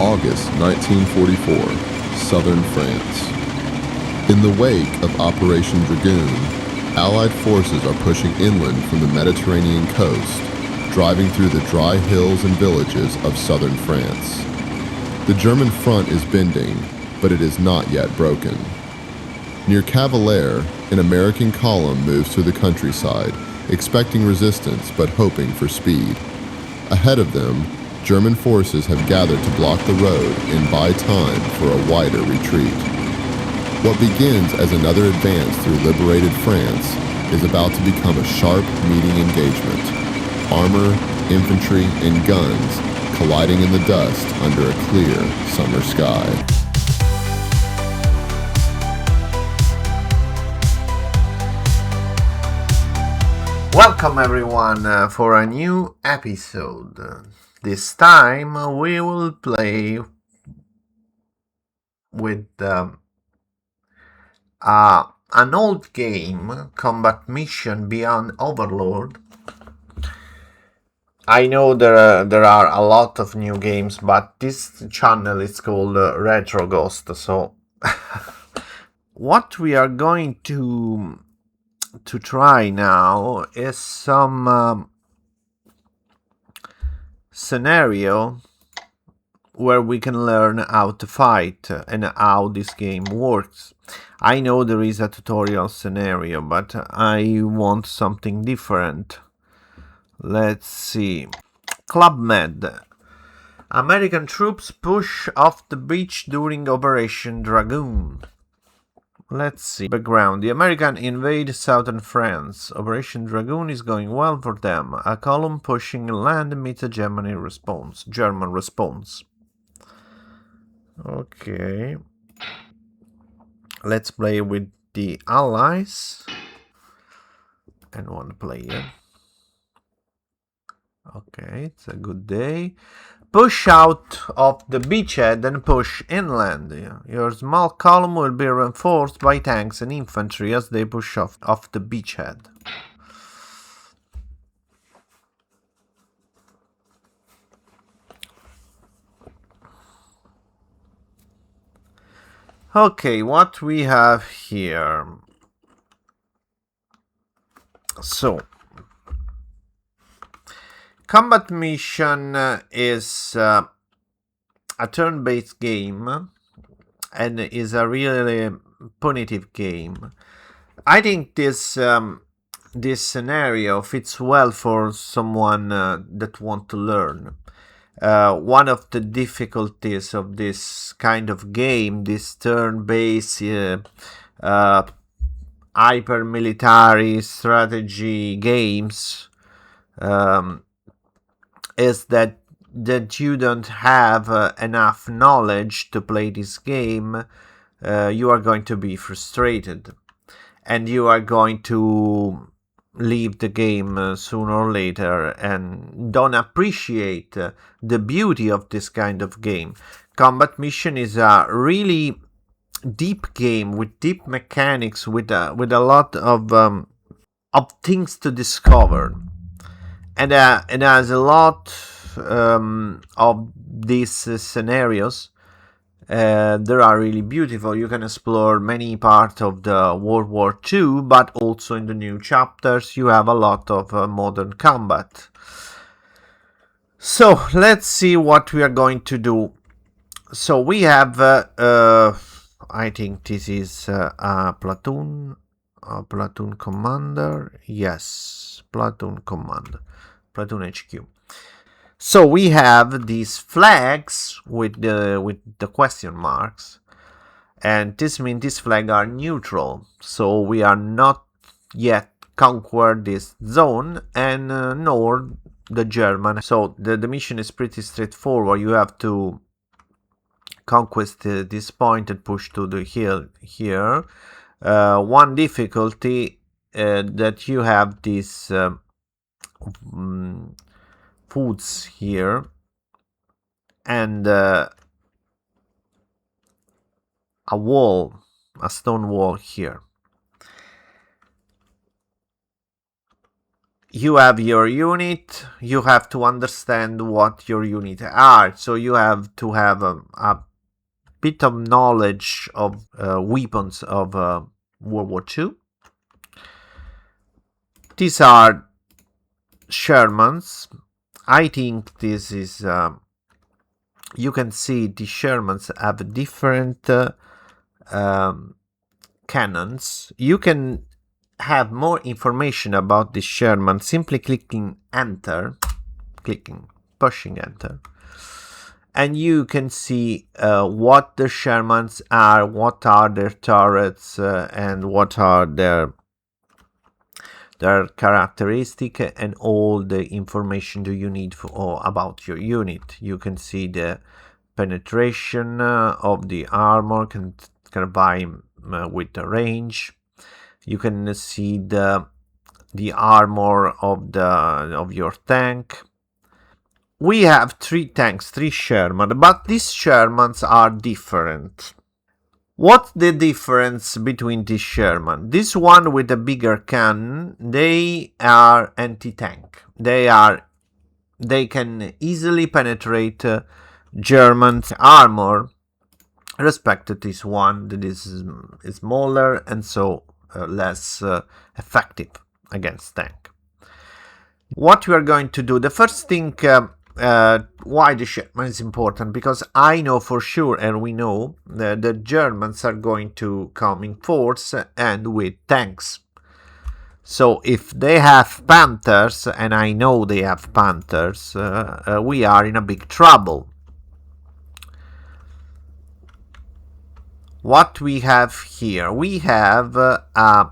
August 1944, southern France. In the wake of Operation Dragoon, Allied forces are pushing inland from the Mediterranean coast, driving through the dry hills and villages of southern France. The German front is bending, but it is not yet broken. Near Cavalier, an American column moves through the countryside, expecting resistance but hoping for speed. Ahead of them, German forces have gathered to block the road and buy time for a wider retreat. What begins as another advance through liberated France is about to become a sharp meeting engagement. Armor, infantry, and guns colliding in the dust under a clear summer sky. Welcome everyone for a new episode. This time we will play with an old game, Combat Mission Beyond Overlord. I know there are a lot of new games, but this channel is called Retro Ghost. So what we are going to try now is some scenario where we can learn how to fight and how this game works. I know there is a tutorial scenario, but I want something different. Let's see. Club Med. American troops push off the beach during Operation Dragoon. Let's see. Background. The American invade southern France. Operation Dragoon is going well for them. A column pushing inland meets a German response. Okay. Let's play with the Allies. And one player. Okay, it's a good day. Push out of the beachhead and push inland. Your small column will be reinforced by tanks and infantry as they push off the beachhead. Okay, what we have here. So, Combat Mission is a turn-based game and is a really punitive game. I think this scenario fits well for someone that want to learn. One of the difficulties of this kind of game, this turn-based hyper-military strategy games, is that you don't have enough knowledge to play this game. You are going to be frustrated and you are going to leave the game sooner or later and don't appreciate the beauty of this kind of game. Combat Mission is a really deep game with deep mechanics, with a lot of things to discover. And it has a lot of these scenarios. They are really beautiful. You can explore many parts of the World War II, but also in the new chapters you have a lot of modern combat. So let's see what we are going to do. So we have, I think this is a platoon commander. Yes, platoon commander. Platoon HQ. So we have these flags with the question marks, and this means these flags are neutral. So we are not yet conquered this zone, and nor the German. So the mission is pretty straightforward. You have to conquest this point and push to the hill here. One difficulty that you have this foods here and a stone wall here. you have your unit, you have to understand what your unit are. So you have to have a bit of knowledge of weapons of World War II. These are Shermans. I think this is... you can see the Shermans have different cannons. You can have more information about the Sherman simply clicking enter, pushing enter, and you can see what the Shermans are, what are their turrets, and what are their characteristic, and all the information that you need for about your unit. You can see the penetration of the armor, can combine with the range. You can see the armor of your tank. We have 3 tanks, 3 Sherman, but these Shermans are different. What's the difference between these Sherman? This one with the bigger cannon, they are anti-tank. They can easily penetrate German armor, respect to this one that is smaller and so less effective against tank. What we are going to do, the first thing, why the Sherman is important, because I know for sure, and we know, the Germans are going to come in force and with tanks. So if they have Panthers, and I know they have Panthers, we are in a big trouble. What we have here? We have a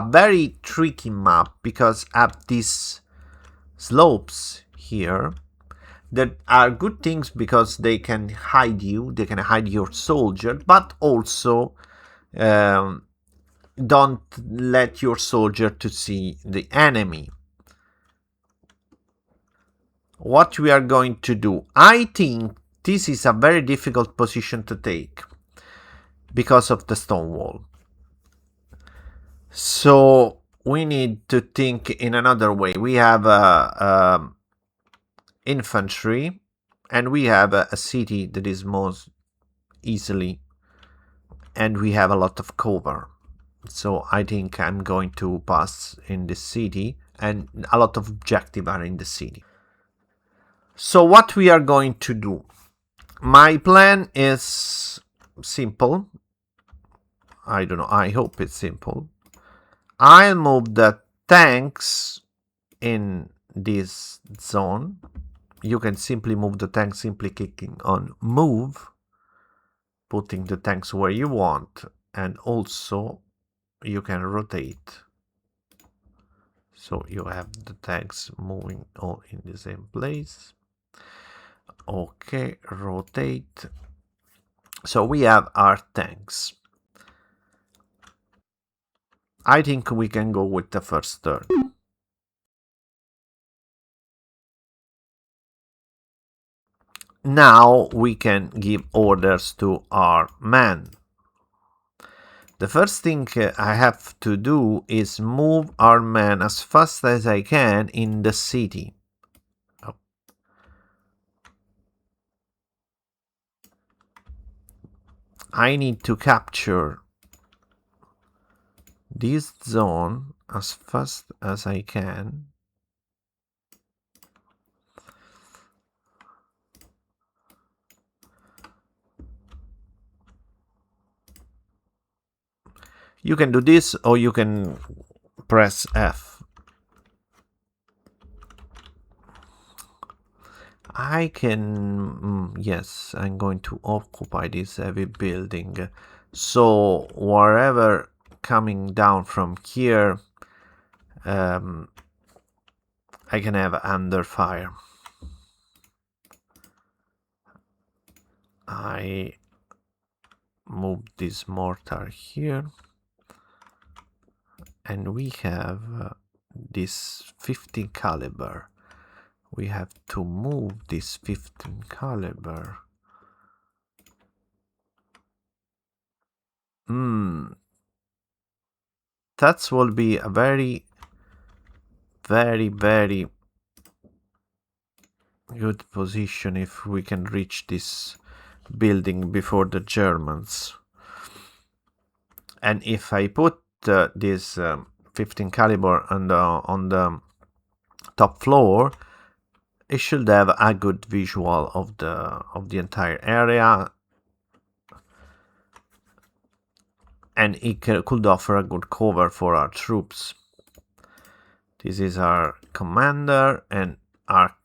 very tricky map, because at these slopes here, that are good things because they can hide you, they can hide your soldier, but also don't let your soldier to see the enemy. What we are going to do, I think this is a very difficult position to take because of the stone wall. So we need to think in another way. We have infantry, and we have a city that is most easily, and we have a lot of cover. So I think I'm going to pass in this city, and a lot of objectives are in the city. So what we are going to do, my plan is simple. I don't know, I hope it's simple. I'll move the tanks in this zone. You can simply move the tanks simply clicking on move, putting the tanks where you want, and also you can rotate. So you have the tanks moving all in the same place. Okay, rotate. So we have our tanks. I think we can go with the first turn. Now we can give orders to our men. The first thing I have to do is move our men as fast as I can in the city. I need to capture this zone as fast as I can. You can do this, or you can press F. I can, yes, I'm going to occupy this heavy building. So wherever coming down from here, I can have under fire. I move this mortar here, and we have this 15 caliber. We have to move this 15 caliber. That will be a very very, very good position if we can reach this building before the Germans. And if I put this 15 caliber on the top floor, it should have a good visual of the entire area, and it could offer a good cover for our troops. This is our commander, and our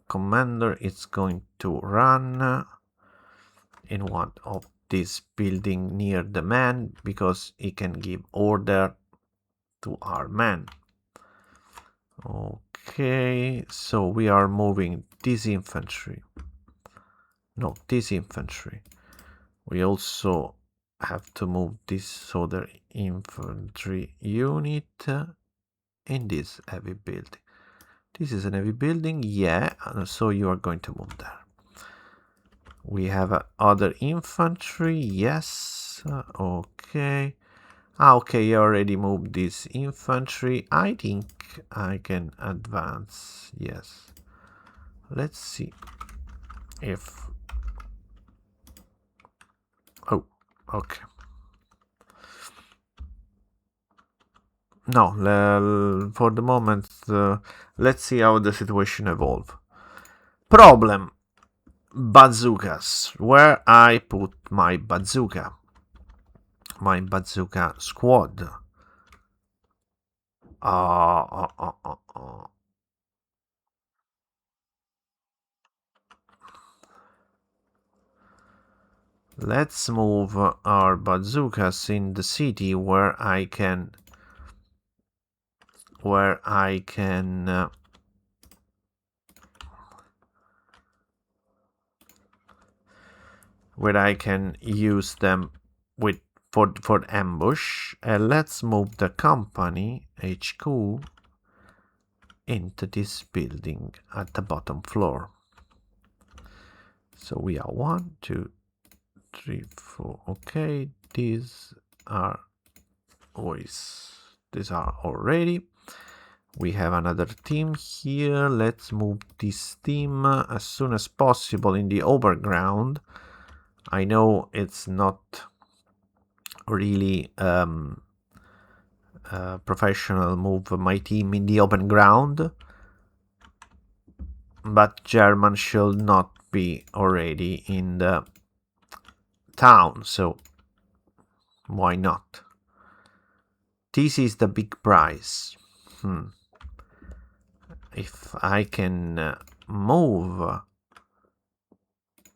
commander is going to run in one of this building near the man, because he can give order to our men. Okay, so we are moving this infantry. No, this infantry. We also have to move this other infantry unit in this heavy building. This is a heavy building, yeah, so you are going to move there. We have other infantry, yes, okay. Okay, I already moved this infantry. I think I can advance, yes. Let's see if... Oh, okay. No, for the moment, let's see how the situation evolves. Problem. Bazookas. Where I put my bazooka? My bazooka squad. Let's move our bazookas in the city where I can use them for ambush. Let's move the company HQ into this building at the bottom floor. So we are 1, 2, 3, 4. Okay, these are already. We have another team here. Let's move this team as soon as possible in the overground. I know it's not really professional move my team in the open ground, but German should not be already in the town, so why not? This is the big prize. If I can move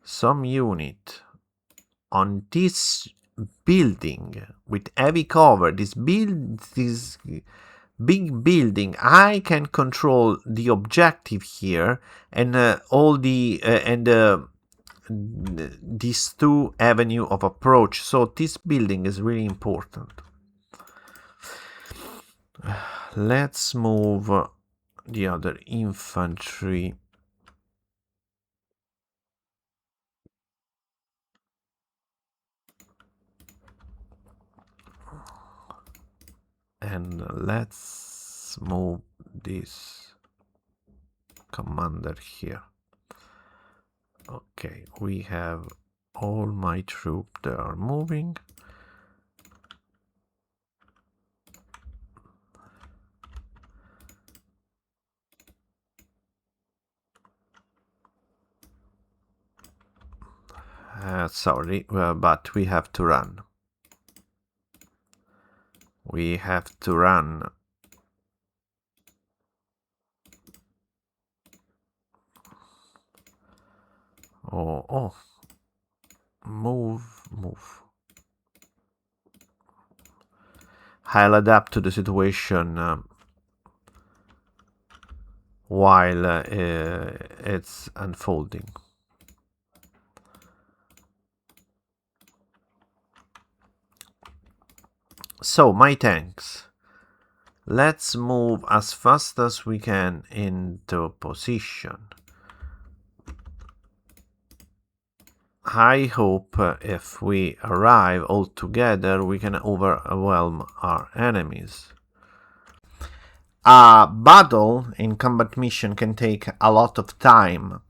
some unit on this building with heavy cover, this big building, I can control the objective here, and all the these two avenue of approach. So this building is really important. Let's move the other infantry. And let's move this commander here. Okay, we have all my troops that are moving. Sorry, but we have to run. We have to run. Oh. Move. I'll adapt to the situation while it's unfolding. So, my tanks. Let's move as fast as we can into position. I hope if we arrive all together, we can overwhelm our enemies. A battle in combat mission can take a lot of time.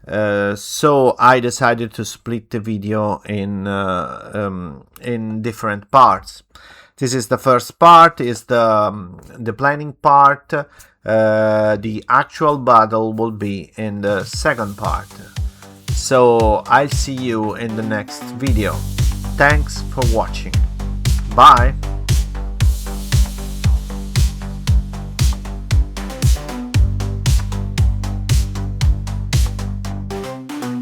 So I decided to split the video in different parts. This is the first part, is the planning part. The actual battle will be in the second part. So I'll see you in the next video. Thanks for watching. Bye!